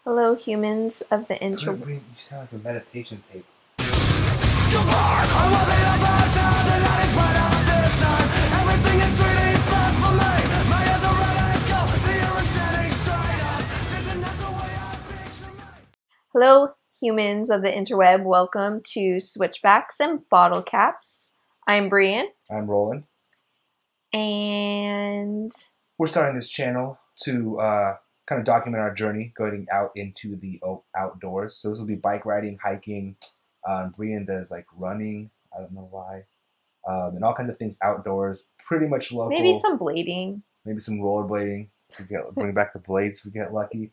Hello, humans of the You sound like a meditation tape. Hello, humans of the interweb. Welcome to Switchbacks and Bottle Caps. I'm Brian. I'm Roland. And we're starting this channel to kind of document our journey going out into the outdoors. So this will be bike riding, hiking. Brian does like running. I don't know why. And all kinds of things outdoors. Pretty much local. Maybe some blading. Maybe some rollerblading. Bring back the blades if we get lucky.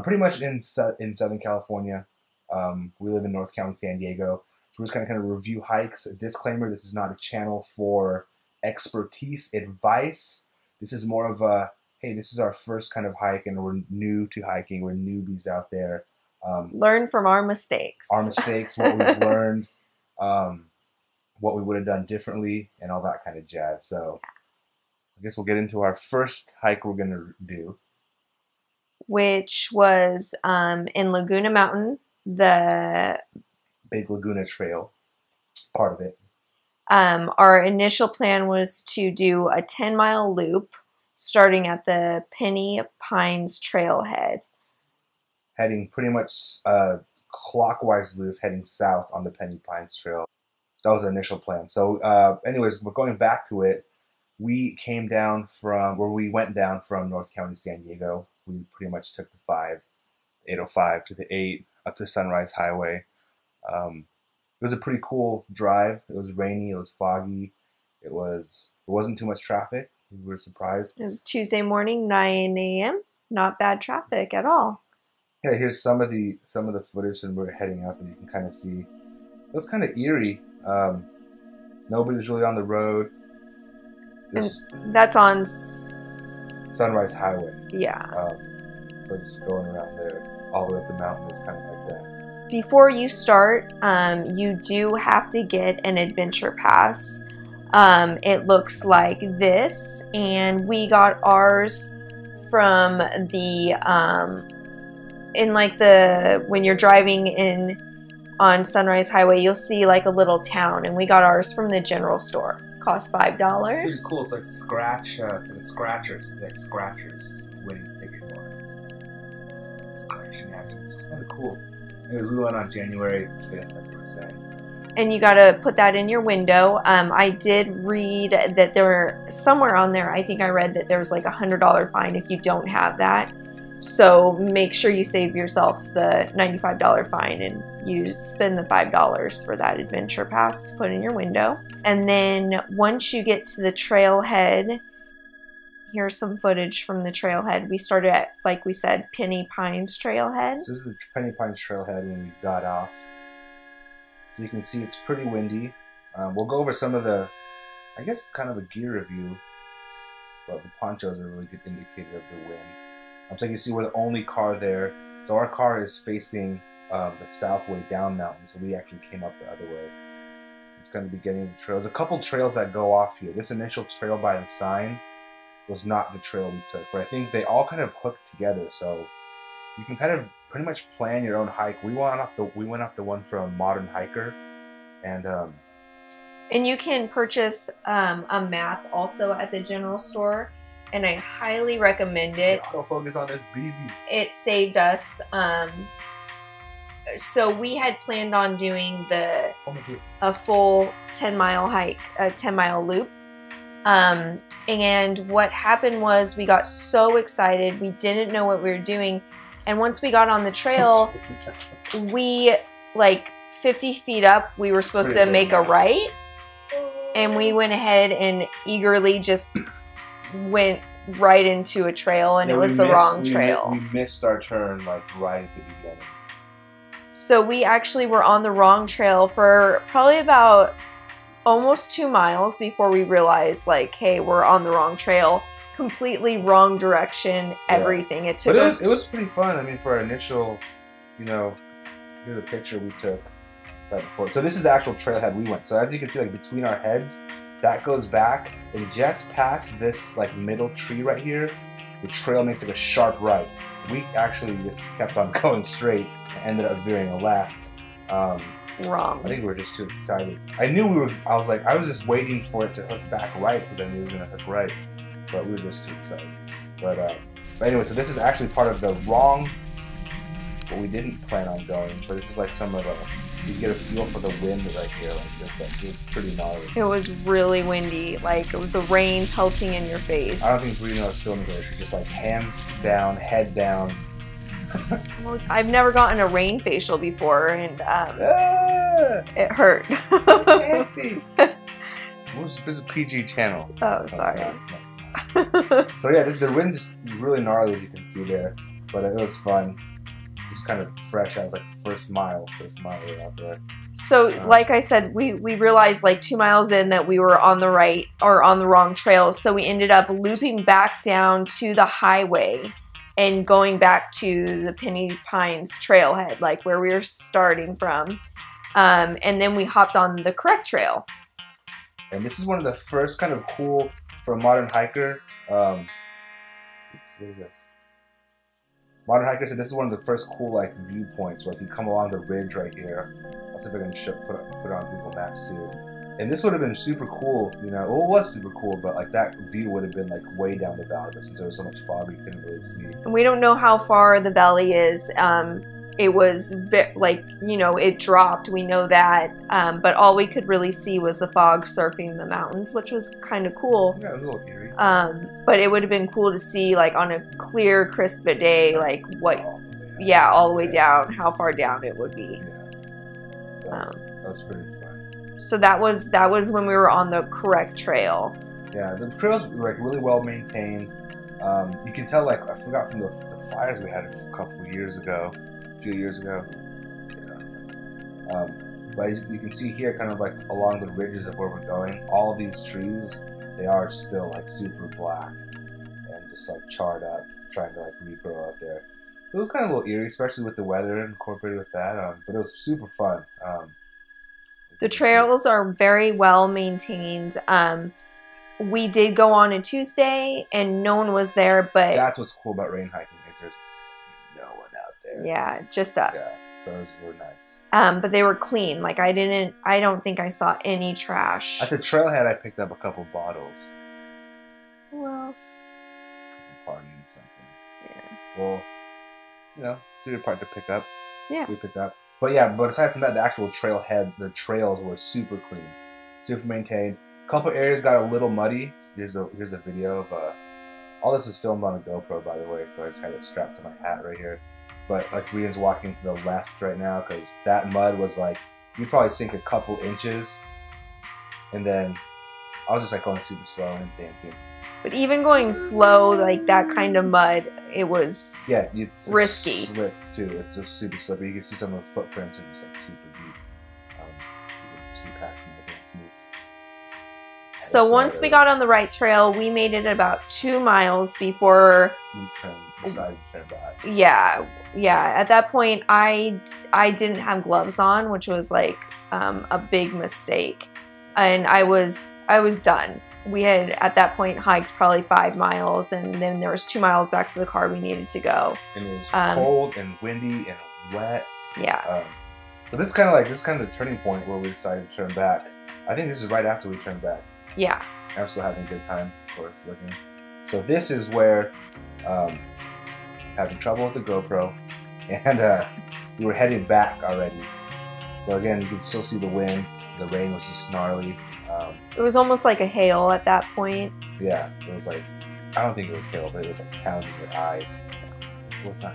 Pretty much in Southern California. We live in North County, San Diego. So we're just going to kind of review hikes. A disclaimer, this is not a channel for expertise advice. This is more of a, hey, this is our first kind of hike and we're new to hiking. We're newbies out there. Learn from our mistakes. Our mistakes, what we've learned, what we would have done differently, and all that kind of jazz. So I guess we'll get into our first hike we're going to do. Which was in Laguna Mountain, the Big Laguna Trail, part of it. Our initial plan was to do a 10-mile loop starting at the Penny Pines trailhead. Heading pretty much clockwise loop, heading south on the Penny Pines Trail. That was the initial plan. So anyways, we're going back to it. We came down from, we went down from North County, San Diego. We pretty much took the 805 to the 8 up to Sunrise Highway. It was a pretty cool drive. It was rainy. It was foggy. It wasn't too much traffic. We were surprised. It was Tuesday morning, 9 a.m. Not bad traffic at all. Yeah, here's some of the footage, and we're heading out, and you can kind of see. It was kind of eerie. Nobody's really on the road. And that's on Sunrise Highway. Yeah. So just going around there, all the way up the mountain is kind of like that. Before you start, you do have to get an adventure pass. It looks like this, and we got ours from the when you're driving in on Sunrise Highway, you'll see like a little town, and we got ours from the general store. Cost $5. It's pretty cool. It's like scratchers winning ticket wise. Scratching action. It's kind of cool. Anyways, we went on January 5th, like we were saying. And you got to put that in your window. I did read that there were somewhere on there, I think I read that there's like $100 fine if you don't have that. So make sure you save yourself the $95 fine and you spend the $5 for that adventure pass to put in your window. And then once you get to the trailhead, here's some footage from the trailhead. We started at, like we said, Penny Pines trailhead. So this is the Penny Pines trailhead when we got off. So you can see it's pretty windy. We'll go over some of the, I guess, kind of a gear review, but the ponchos are a really good indicator of the wind. So you can see we're the only car there. So our car is facing the south way down mountain, so we actually came up the other way. It's going to be getting the trails. A couple trails that go off here. This initial trail by the sign was not the trail we took, but I think they all kind of hooked together, so you can kind of pretty much plan your own hike. We went off the one from Modern Hiker, and you can purchase a map also at the general store. And I highly recommend it. Autofocus on this BZ. It saved us. So we had planned on doing a full 10-mile hike, a 10-mile loop. And what happened was we got so excited. We didn't know what we were doing. And once we got on the trail, we, like 50 feet up, we were supposed to make a right. And we went ahead and eagerly just went right into a trail, and it was the wrong trail. We missed our turn like right at the beginning. So we actually were on the wrong trail for probably about almost 2 miles before we realized, like, hey, we're on the wrong trail. Completely wrong direction, everything. It took us... It was pretty fun. I mean, for our initial, here's a picture we took right before. So this is the actual trailhead we went. So as you can see, like between our heads, that goes back, and just past this like middle tree right here, the trail makes like a sharp right. we actually just kept on going straight and ended up veering a left. Wrong. I think we were just too excited. I was just waiting for it to hook back right because I knew it was going to hook right, but we were just too excited. But anyway, so this is actually part of the wrong, what we didn't plan on going, but this is like some of the, you get a feel for the wind right here. Like it was pretty gnarly. It was really windy, like the rain pelting in your face. I don't think Brino is still in the She's just like hands down, head down. Well, I've never gotten a rain facial before, and it hurt. This is a PG channel. Oh, sorry. So yeah, the wind's just really gnarly as you can see there, but it was fun. Just kind of fresh. I was like first mile right out there. So like I said, we realized like 2 miles in that we were on the right or on the wrong trail. So we ended up looping back down to the highway and going back to the Penny Pines trailhead, like where we were starting from. And then we hopped on the correct trail. And this is one of the first kind of cool, for a modern hiker, what is this? Modern hiker said this is one of the first cool like viewpoints where if you come along the ridge right here, I'll see if I can put it on Google Maps too. And this would have been super cool, you know. Well, it was super cool, but like that view would have been like way down the valley, but since there was so much fog, you couldn't really see. And we don't know how far the valley is. It was like, you know, it dropped. We know that, but all we could really see was the fog surfing the mountains, which was kind of cool. Yeah, it was a little eerie. But it would have been cool to see, like on a clear, crisp day, like what, all the way down, how far down it would be. Yeah, that was pretty fun. So that was when we were on the correct trail. Yeah, the trails were like really well maintained. You can tell, like, I forgot from the fires we had a few years ago. But you can see here, kind of like along the ridges of where we're going, all these trees, they are still like super black and just like charred up, trying to like regrow out there. It was kind of a little eerie, especially with the weather incorporated with that, but it was super fun. The trails are very well maintained. We did go on a Tuesday and no one was there, but that's what's cool about rain hiking, is there's no one out there. Yeah, just us. Yeah, so it was really nice. But they were clean. Like I don't think I saw any trash. At the trailhead, I picked up a couple bottles. Who else? Partying something. Yeah. Well, you know, did your part to pick up. Yeah. We picked up. But yeah, but aside from that, the actual trailhead, the trails were super clean, super maintained. A couple areas got a little muddy. Here's a video of all this is filmed on a GoPro, by the way, so I just had it strapped to my hat right here. But like Brian's walking to the left right now because that mud was like, you'd probably sink a couple inches, and then I was just like going super slow and dancing. But even going slow, like that kind of mud, it was risky. Slipped too. It's just super slippery. You can see some of the footprints are just like super deep. You can see past some of the dance moves. So once we got on the right trail, we made it about 2 miles before we decided to turn back. Yeah. At that point, I didn't have gloves on, which was like a big mistake, and I was done. We had at that point hiked probably 5 miles, and then there was 2 miles back to the car we needed to go. And it was cold and windy and wet. Yeah. So this is kind of the turning point where we decided to turn back. I think this is right after we turned back. Yeah. I'm still having a good time, of course, looking. So this is where having trouble with the GoPro, and we were headed back already. So again, you can still see the wind. The rain was just gnarly. It was almost like a hail at that point. Yeah, it was like, I don't think it was hail, but it was like pounding your eyes. It was not.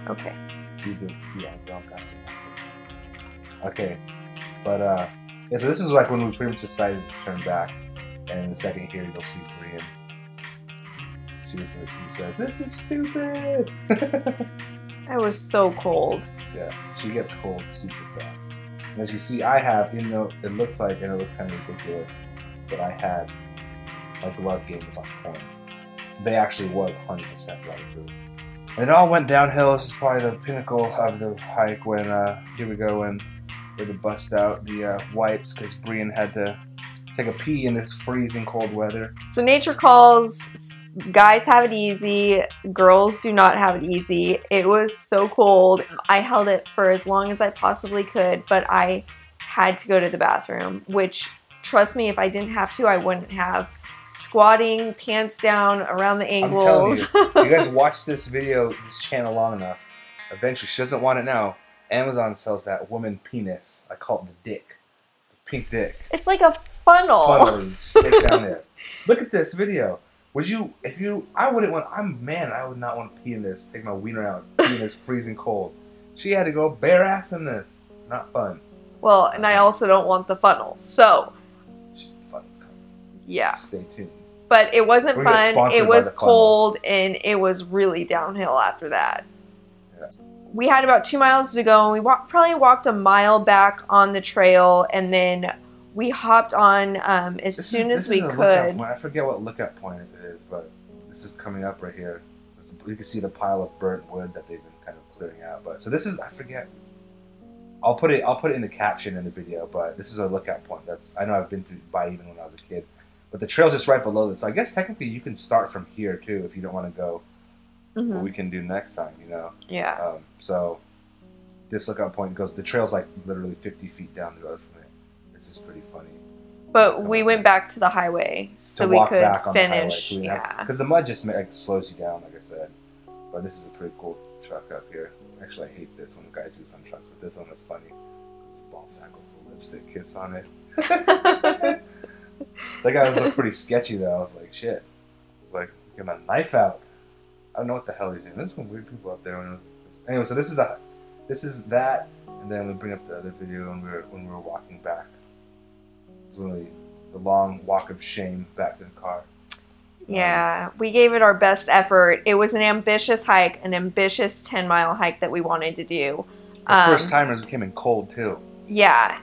Okay. You didn't see I don't got to. Okay, but yeah, so this is like when we pretty much decided to turn back, and in a second here you'll see Brian. She says, "This is stupid." I was so cold. Yeah, she gets cold super fast. And as you see, I have, you know, it looks like, and it looks kind of ridiculous, but I had my glove game was on point. They actually was 100% waterproof. And it all went downhill. This is probably the pinnacle of the hike when, here we go, when we had to bust out the wipes because Brian had to take a pee in this freezing cold weather. So Nature Calls Guys have it easy. Girls do not have it easy. It was so cold. I held it for as long as I possibly could, but I had to go to the bathroom, which, trust me, if I didn't have to, I wouldn't have. Squatting, pants down, around the ankles. I'm telling you, you guys watch this video, this channel long enough, eventually, she doesn't want it now, Amazon sells that woman penis. I call it the dick. The pink dick. It's like a funnel. Funnel, you stick down there. Look at this video. Would you, if you, I wouldn't want, I would not want to pee in this, take my wiener out, pee in this freezing cold. She had to go bare ass in this. Not fun. Well, and I also don't want the funnel, so. The fun's coming. Yeah. Stay tuned. But it wasn't fun, it was cold, and it was really downhill after that. Yeah. We had about 2 miles to go, and we probably walked a mile back on the trail, and then we hopped on as soon as we could. I forget what lookout point it is, but this is coming up right here. You can see the pile of burnt wood that they've been kind of clearing out. But so this is, I forget. I'll put it in the caption in the video. But this is a lookout point. I know I've been by even when I was a kid. But the trail's just right below this. So I guess technically you can start from here too if you don't want to go. Mm-hmm. What we can do next time, you know. Yeah. So this lookout point goes. The trail's like literally 50 feet down the road from it. This is pretty funny. But we went back to the highway so we could finish. Yeah. Because the mud just slows you down, like I said. But this is a pretty cool truck up here. Actually, I hate this when the guys do some trucks, but this one is funny. There's a ball sack with a lipstick kiss on it. That guy looked pretty sketchy though. I was like, shit. I was like, get my knife out. I don't know what the hell he's doing. There's some weird people out there. Anyway, so this is that, and then we bring up the other video when we were walking back. It's really the long walk of shame back to the car. Yeah, we gave it our best effort. It was an ambitious hike, an ambitious 10-mile hike that we wanted to do. The first timers came in cold too. Yeah,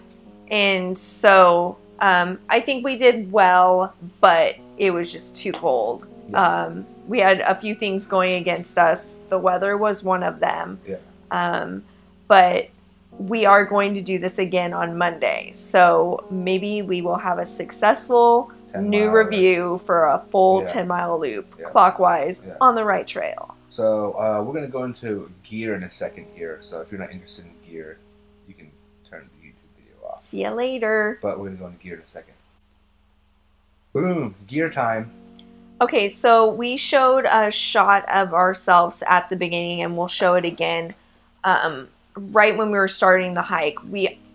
and so I think we did well, but it was just too cold. Yeah. We had a few things going against us. The weather was one of them. Yeah. But we are going to do this again on Monday. So maybe we will have a successful new review for a full 10-mile loop clockwise on the right trail. So we're going to go into gear in a second here. So if you're not interested in gear, you can turn the YouTube video off. See you later. But we're going to go into gear in a second. Boom. Gear time. Okay, so we showed a shot of ourselves at the beginning, and we'll show it again right when we were starting the hike.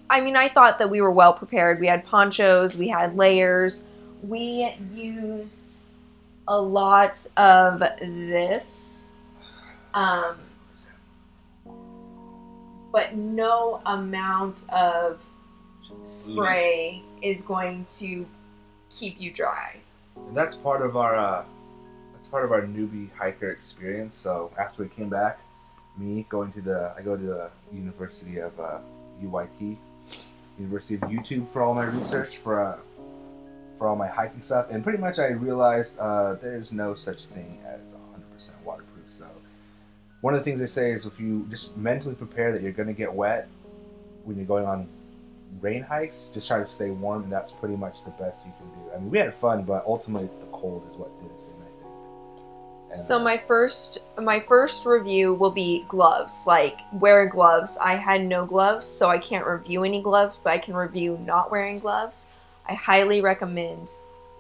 I thought that we were well prepared. We had ponchos, we had layers. We used a lot of this, but no amount of spray is going to keep you dry. And that's part of our newbie hiker experience. So after we came back, I go to the University of UYT, University of YouTube, for all my research for all my hiking stuff, and pretty much I realized there's no such thing as 100% waterproof. So one of the things they say is if you just mentally prepare that you're going to get wet when you're going on rain hikes, just try to stay warm, and that's pretty much the best you can do. I mean, we had fun, but ultimately it's the cold is what did us in, I think. And, so my first review will be gloves. Like, wear gloves. I had no gloves, so I can't review any gloves, but I can review not wearing gloves. I highly recommend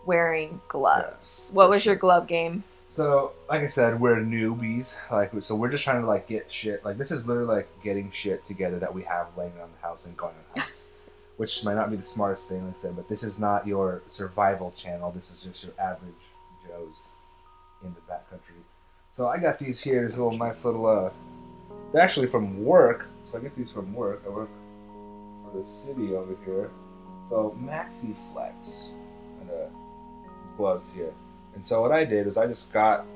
wearing gloves. Yeah. What was your glove game? So, like I said, we're newbies. So we're just trying to get shit. This is literally like getting shit together that we have laying around the house and going on hikes. Which might not be the smartest thing, like I said, but this is not your survival channel. This is just your average Joes in the backcountry. So I got these here. This little nice little. They're actually from work. So I get these from work. I work for the city over here. So Maxi Flex and gloves here. And so what I did is I just got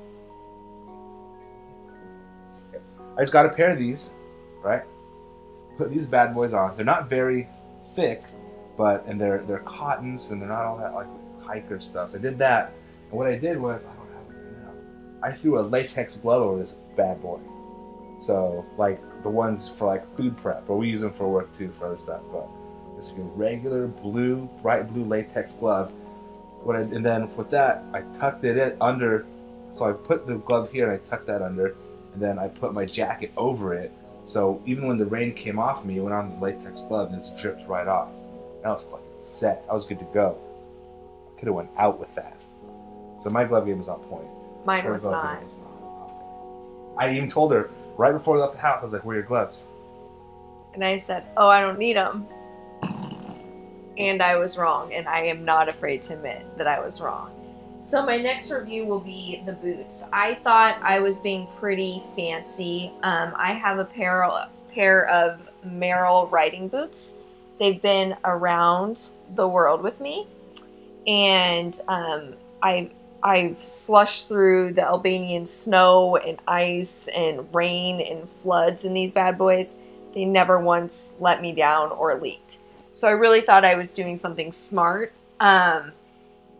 a pair of these, right? Put these bad boys on. They're not very thick, and they're cottons, and they're not all that like hiker stuff. So I did that, and what I did was I threw a latex glove over this bad boy. So like the ones for like food prep, but we use them for work too for other stuff. But this is a regular bright blue latex glove. And then with that, I tucked it in under So I put the glove here and I tucked that under, and then I put my jacket over it. So even when the rain came off me, it went on the latex glove and it just dripped right off. And I was fucking set. I was good to go. I could have went out with that. So my glove game was on point. Mine was not. I even told her right before we left the house, I was like, "Where are your gloves?" And I said, "Oh, I don't need them." And I was wrong, and I am not afraid to admit that I was wrong. So my next review will be the boots. I thought I was being pretty fancy. I have a pair of Merrell riding boots. They've been around the world with me, and I've slushed through the Albanian snow and ice and rain and floods in these bad boys. They never once let me down or leaked. So I really thought I was doing something smart. And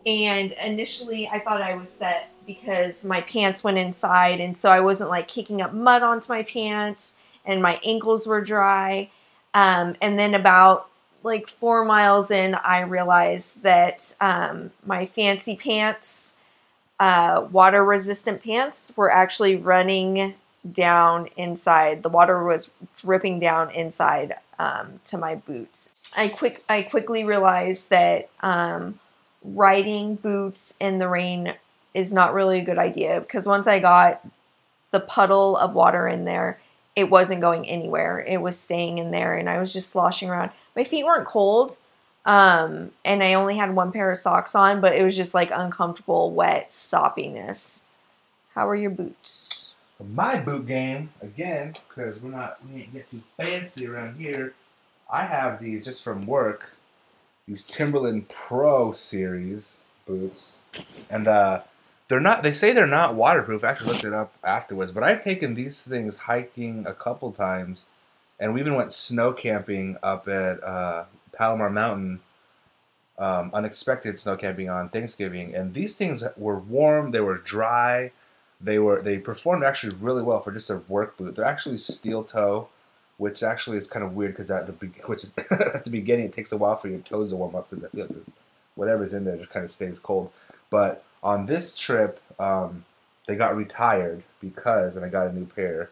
initially I thought I was set because my pants went inside, and so I wasn't like kicking up mud onto my pants, and my ankles were dry. And then about like 4 miles in, I realized that my fancy pants, water resistant pants, were actually running down inside. The water was dripping down inside to my boots. I quickly realized that riding boots in the rain is not really a good idea, because once I got the puddle of water in there, it wasn't going anywhere. It was staying in there, and I was just sloshing around. My feet weren't cold, and I only had one pair of socks on, but it was just like uncomfortable, wet soppiness. How are your boots? My boot game, again, because we ain't get too fancy around here. I have these just from work. These Timberland Pro Series boots, and they're not. They say they're not waterproof. I actually looked it up afterwards, but I've taken these things hiking a couple times, and we even went snow camping up at Palomar Mountain. Unexpected snow camping on Thanksgiving, and these things were warm. They were dry. They performed actually really well for just a work boot. They're actually steel toe, which actually is kind of weird because at the beginning it takes a while for your toes to warm up because whatever's in there just kind of stays cold. But on this trip, they got retired because, and I got a new pair.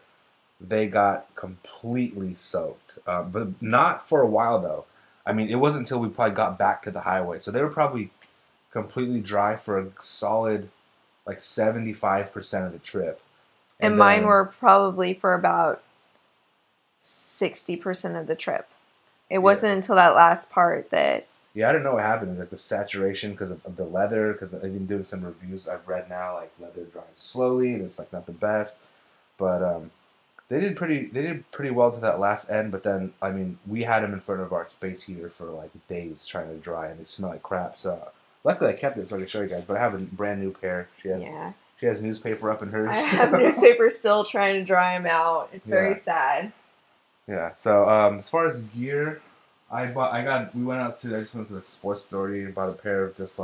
They got completely soaked, but not for a while though. I mean, it wasn't until we probably got back to the highway, so they were probably completely dry for a solid like 75% of the trip. And mine were probably for about 60% of the trip. It wasn't until that last part that... Yeah, I don't know what happened. Like the saturation because of the leather, because I've been doing some reviews I've read now, like leather dries slowly, and it's like not the best. But they did pretty well to that last end, but then, I mean, we had them in front of our space heater for like days trying to dry, and they smell like crap, so... Luckily, I kept it so I could show you guys, but I have a brand new pair. She has newspaper up in hers. I have newspaper still trying to dry them out. It's very sad. Yeah. So as far as gear, we went out to the sports store and bought a pair of just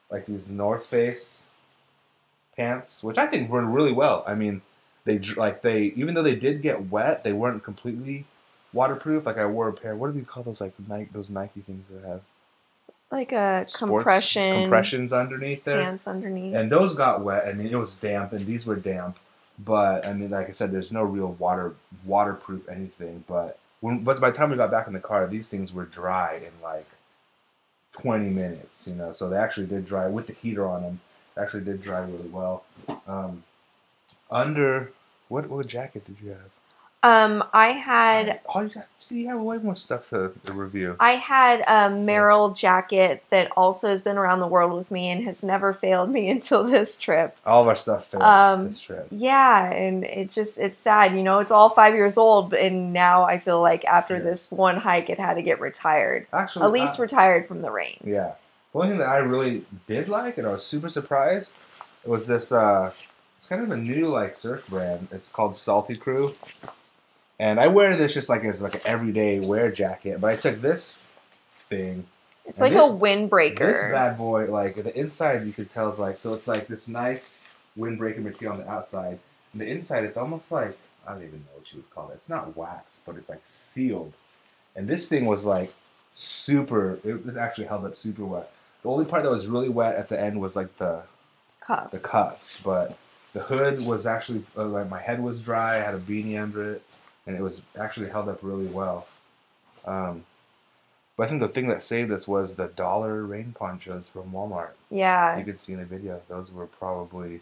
like these North Face pants, which I think run really well. I mean, they even though they did get wet, they weren't completely waterproof. Like I wore a pair. What do you call those those Nike things that have? Like a compressions underneath there. Pants underneath. And those got wet. I mean, it was damp, and these were damp. But, I mean, like I said, there's no real waterproof anything. But by the time we got back in the car, these things were dry in like 20 minutes, you know. So they actually did dry, with the heater on them, they actually did dry really well. What jacket did you have? I had... You have way more stuff to review. I had a Merrell jacket that also has been around the world with me and has never failed me until this trip. All of our stuff failed this trip. Yeah, and it's sad. You know, it's all 5 years old, and now I feel like after this one hike, it had to get retired. Actually, at least retired from the rain. Yeah. The only thing that I really did like, and I was super surprised, was this, it's kind of a new, like, surf brand. It's called Salty Crew. And I wear this just like as like an everyday wear jacket, but I took this thing. It's like a windbreaker. This bad boy, like the inside, you could tell is like, so it's like this nice windbreaker material on the outside. And the inside, it's almost like, I don't even know what you would call it. It's not wax, but it's like sealed. And this thing was like it actually held up super wet. The only part that was really wet at the end was like the cuffs. The cuffs, but the hood was actually like my head was dry. I had a beanie under it, and it was actually held up really well. But I think the thing that saved us was the dollar rain ponchos from Walmart. Yeah. You could see in the video; those were probably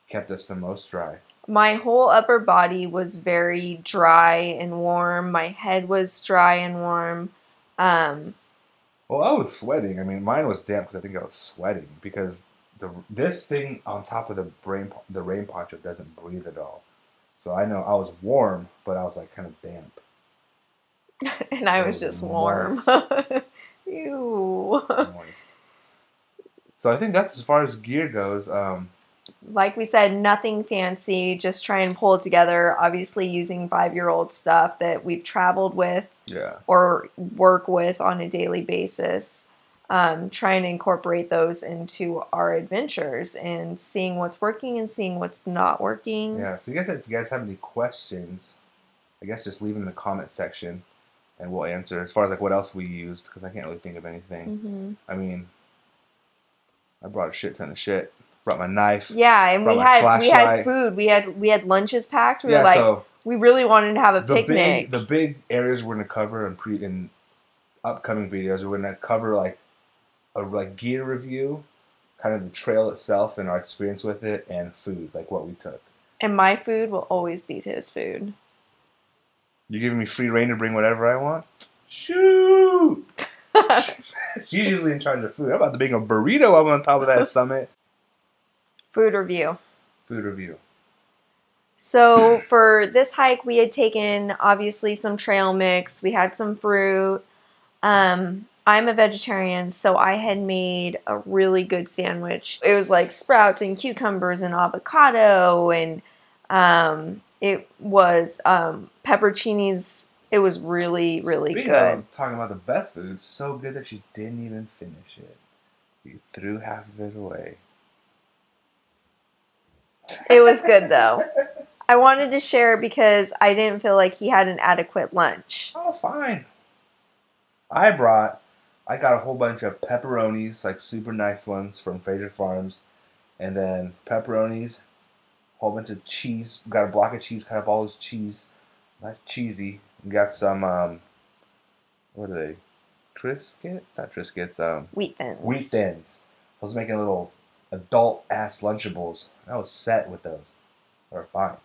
kept us the most dry. My whole upper body was very dry and warm. My head was dry and warm. Well, I was sweating. I mean, mine was damp because I think I was sweating because this thing on top of the rain poncho doesn't breathe at all. So I know I was warm, but I was like kind of damp. And I was just warm. Ew. So I think that's as far as gear goes. Like we said, nothing fancy. Just try and pull it together. Obviously using 5-year-old stuff that we've traveled with or work with on a daily basis. Trying to incorporate those into our adventures and seeing what's working and seeing what's not working. Yeah, so if you guys have any questions, I guess just leave them in the comment section and we'll answer. As far as like what else we used, because I can't really think of anything. I mean, I brought a shit ton of shit. Brought my knife. Yeah, and we had food. We had lunches packed. We were like, so we really wanted to have a picnic. The big areas we're gonna cover in upcoming videos. We're gonna cover like a gear review, kind of the trail itself and our experience with it, and food, like what we took. And my food will always beat his food. You giving me free reign to bring whatever I want? Shoot! She's usually in charge of food. I'm about to bring a burrito up on top of that summit. Food review. Food review. So for this hike, we had taken obviously some trail mix. We had some fruit. I'm a vegetarian, so I had made a really good sandwich. It was like sprouts and cucumbers and avocado, and it was pepperoncinis. It was really, really good. Of talking about the best food, so good that she didn't even finish it. You threw half of it away. It was good, though. I wanted to share because I didn't feel like he had an adequate lunch. Oh, fine. I got a whole bunch of pepperonis, like super nice ones from Fraser Farms. And then pepperonis, a whole bunch of cheese. Got a block of cheese, kind of all this cheese. Nice cheesy. We got some, what are they? Triscuit? Not Triscuits. Wheat Thins. Wheat Thins. I was making little adult-ass Lunchables. I was set with those. They were fine.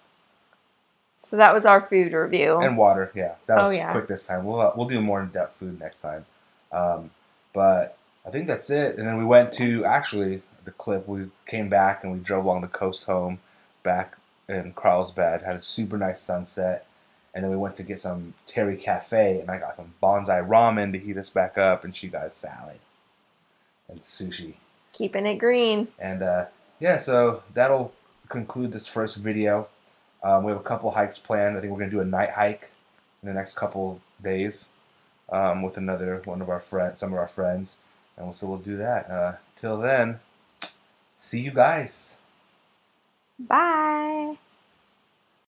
So that was our food review. And water, yeah. That was quick this time. We'll do more in-depth food next time. But I think that's it. And then we went to, actually, the clip. We came back and we drove along the coast home back in Carlsbad. Had a super nice sunset. And then we went to get some Terry Cafe. And I got some bonsai ramen to heat us back up. And she got a salad and sushi. Keeping it green. And yeah, so that'll conclude this first video. We have a couple hikes planned. I think we're going to do a night hike in the next couple days with some of our friends. And so we'll do that. Till then, see you guys. Bye.